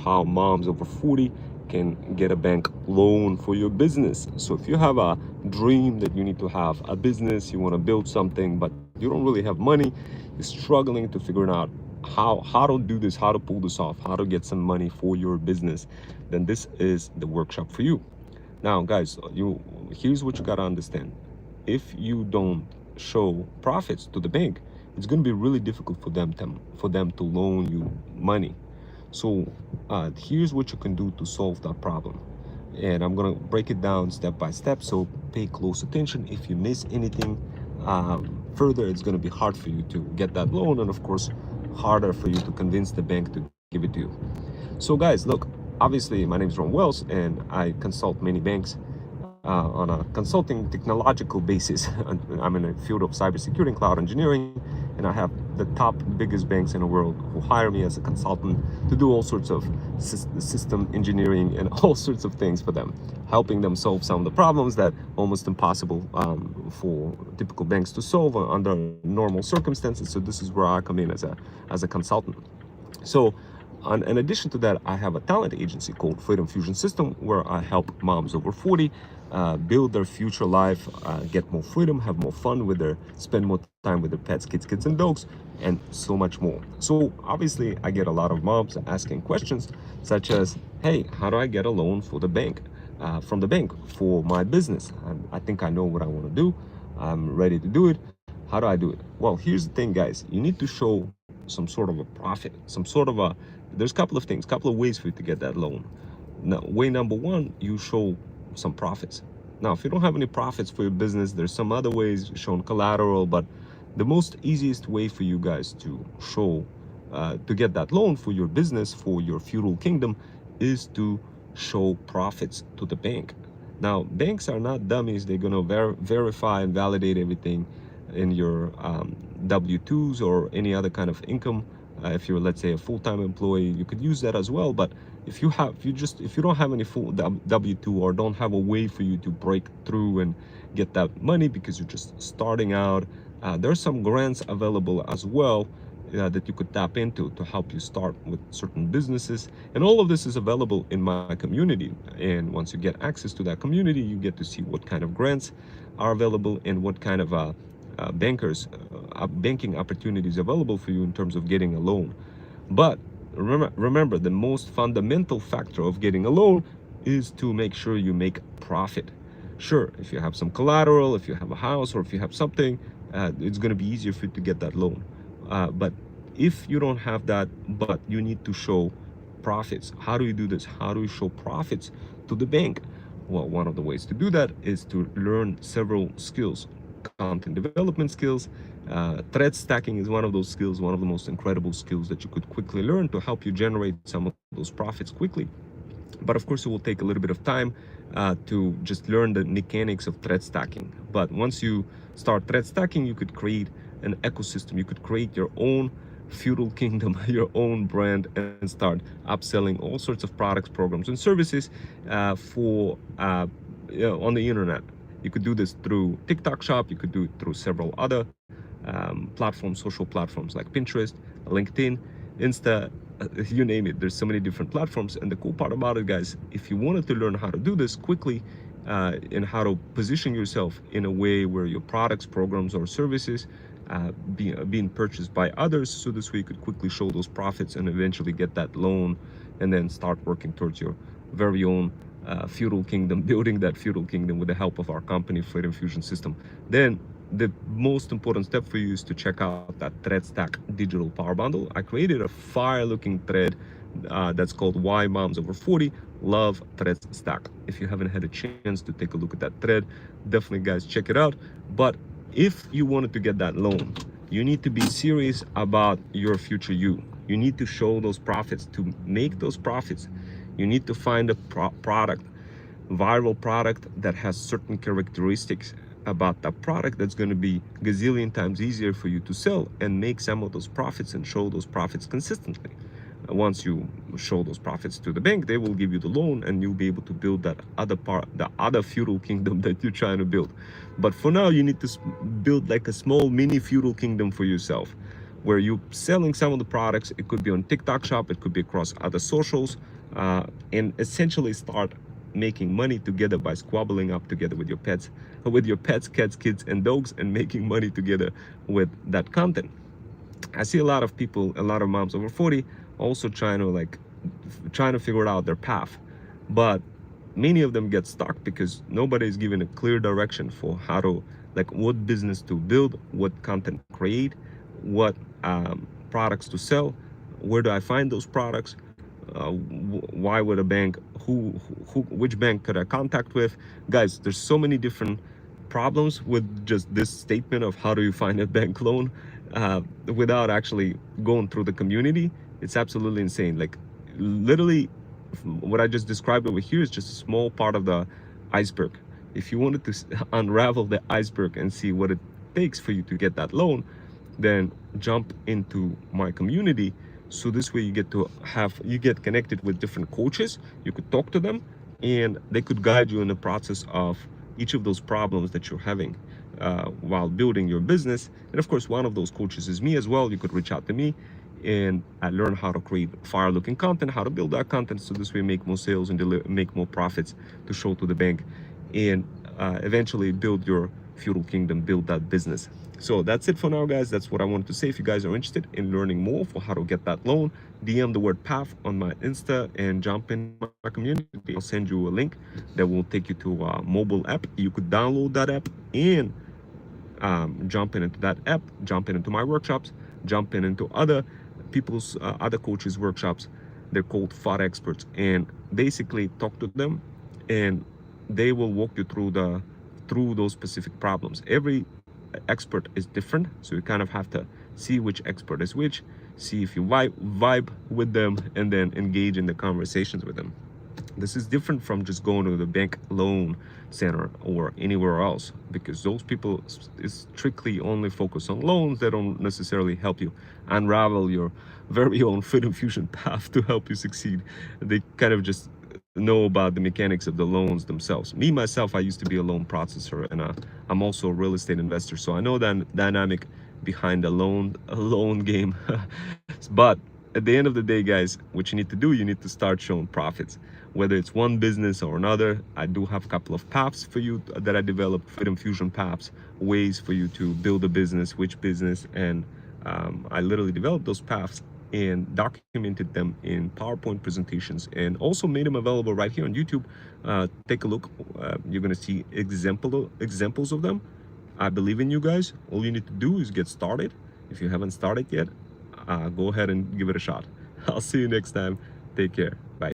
how moms over 40 can get a bank loan for your business. So if you have a dream that you need to have a business, you want to build something, but you don't really have money, you're struggling to figure out how to do this, how to pull this off, how to get some money for your business, then this is the workshop for you. Now, guys, here's what you got to understand. If you don't show profits to the bank, it's going to be really difficult for them to loan you money. So here's what you can do to solve that problem, and I'm going to break it down step by step, so pay close attention. If you miss anything further, it's going to be hard for you to get that loan, and of course harder for you to convince the bank to give it to you. So guys, look, obviously my name is Ron Wells, and I consult many banks on a consulting technological basis. I'm in the field of cybersecurity and cloud engineering, and I have the top biggest banks in the world who hire me as a consultant to do all sorts of system engineering and all sorts of things for them, helping them solve some of the problems that almost impossible for typical banks to solve under normal circumstances. So this is where I come in as a consultant. So in addition to that, I have a talent agency called Freedom Fusion System, where I help moms over 40 build their future life, get more freedom, have more fun with spend more time with their pets, kids, and dogs, and so much more. So obviously, I get a lot of moms asking questions such as, "Hey, how do I get a loan for the bank, from the bank for my business? I think I know what I want to do. I'm ready to do it. How do I do it?" Well, here's the thing, guys. You need to show some sort of a profit, there's a couple of things, couple of ways for you to get that loan. Now, way number one, you show some profits. Now, if you don't have any profits for your business, there's some other ways, showing collateral, but the most easiest way for you guys to show, to get that loan for your business, for your feudal kingdom, is to show profits to the bank. Now, banks are not dummies. They're gonna verify and validate everything in your W-2s or any other kind of income. If you're, let's say, a full-time employee, you could use that as well. But if you don't have any full W-2, or don't have a way for you to break through and get that money because you're just starting out, there's some grants available as well that you could tap into to help you start with certain businesses. And all of this is available in my community. And once you get access to that community, you get to see what kind of grants are available and what kind of banking opportunities available for you in terms of getting a loan. But remember, the most fundamental factor of getting a loan is to make sure you make profit. Sure, if you have some collateral, if you have a house, or if you have something, it's going to be easier for you to get that loan. But if you don't have that, but you need to show profits, how do you do this? How do you show profits to the bank? Well, one of the ways to do that is to learn several skills. Content development skills, thread stacking is one of those skills, one of the most incredible skills that you could quickly learn to help you generate some of those profits quickly. But of course, it will take a little bit of time to just learn the mechanics of thread stacking. But once you start thread stacking, you could create an ecosystem. You could create your own feudal kingdom, your own brand, and start upselling all sorts of products, programs, and services on the internet. You could do this through TikTok Shop. You could do it through several other platforms, social platforms like Pinterest, LinkedIn, Insta, you name it. There's so many different platforms. And the cool part about it, guys, if you wanted to learn how to do this quickly and how to position yourself in a way where your products, programs, or services being purchased by others, so this way you could quickly show those profits and eventually get that loan, and then start working towards your very own feudal kingdom, building that feudal kingdom with the help of our company, Freedom Fusion System. Then the most important step for you is to check out that Thread Stack digital power bundle. I created a fire looking thread that's called Why Moms Over 40 Love Thread Stack. If you haven't had a chance to take a look at that thread, definitely, guys, check it out. But if you wanted to get that loan, you need to be serious about your future you. You need to show those profits. To make those profits, you need to find a viral product that has certain characteristics about that product that's going to be gazillion times easier for you to sell and make some of those profits and show those profits consistently. Once you show those profits to the bank, they will give you the loan, and you'll be able to build that the other feudal kingdom that you're trying to build. But for now, you need to build like a small mini feudal kingdom for yourself, where you're selling some of the products. It could be on TikTok Shop, it could be across other socials, and essentially start making money together by squabbling up together with your pets, cats, kids, and dogs, and making money together with that content. I see a lot of people, a lot of moms over 40, also trying to figure out their path, but many of them get stuck because nobody is given a clear direction for how to, like, what business to build, what content to create, what products to sell, where do I find those products, why would a bank, which bank could I contact with. Guys, there's so many different problems with just this statement of how do you find a bank loan, without actually going through the community. It's absolutely insane. Like, literally, what I just described over here is just a small part of the iceberg. If you wanted to unravel the iceberg and see what it takes for you to get that loan, then jump into my community. So this way you get connected with different coaches. You could talk to them, and they could guide you in the process of each of those problems that you're having while building your business. And of course, one of those coaches is me as well. You could reach out to me, and I learn how to create fire looking content, how to build that content, so this way make more sales and make more profits to show to the bank, and eventually build your feudal kingdom, build that business. So that's it for now, guys. That's what I wanted to say. If you guys are interested in learning more for how to get that loan, DM the word path on my Insta and jump in my community. I'll send you a link that will take you to a mobile app. You could download that app and jump into that app, jump into my workshops, jump into other coaches' workshops. They're called FOD experts, and basically talk to them, and they will walk you through those specific problems. Every expert is different, so you kind of have to see which expert is which, see if you vibe with them, and then engage in the conversations with them. This is different from just going to the bank loan center or anywhere else, because those people is strictly only focused on loans. They don't necessarily help you unravel your very own Freedom Fusion path to help you succeed. They kind of just know about the mechanics of the loans themselves. Me, myself, I used to be a loan processor, and I'm also a real estate investor, so I know that dynamic behind a loan game. But at the end of the day, guys, what you need to do, you need to start showing profits, whether it's one business or another. I do have a couple of paths for you that I developed, Freedom Fusion paths, ways for you to build a business, which business, and I literally developed those paths and documented them in PowerPoint presentations, and also made them available right here on YouTube. Take a look. You're gonna see examples of them. I believe in you guys. All you need to do is get started. If you haven't started yet, go ahead and give it a shot. I'll see you next time. Take care. Bye.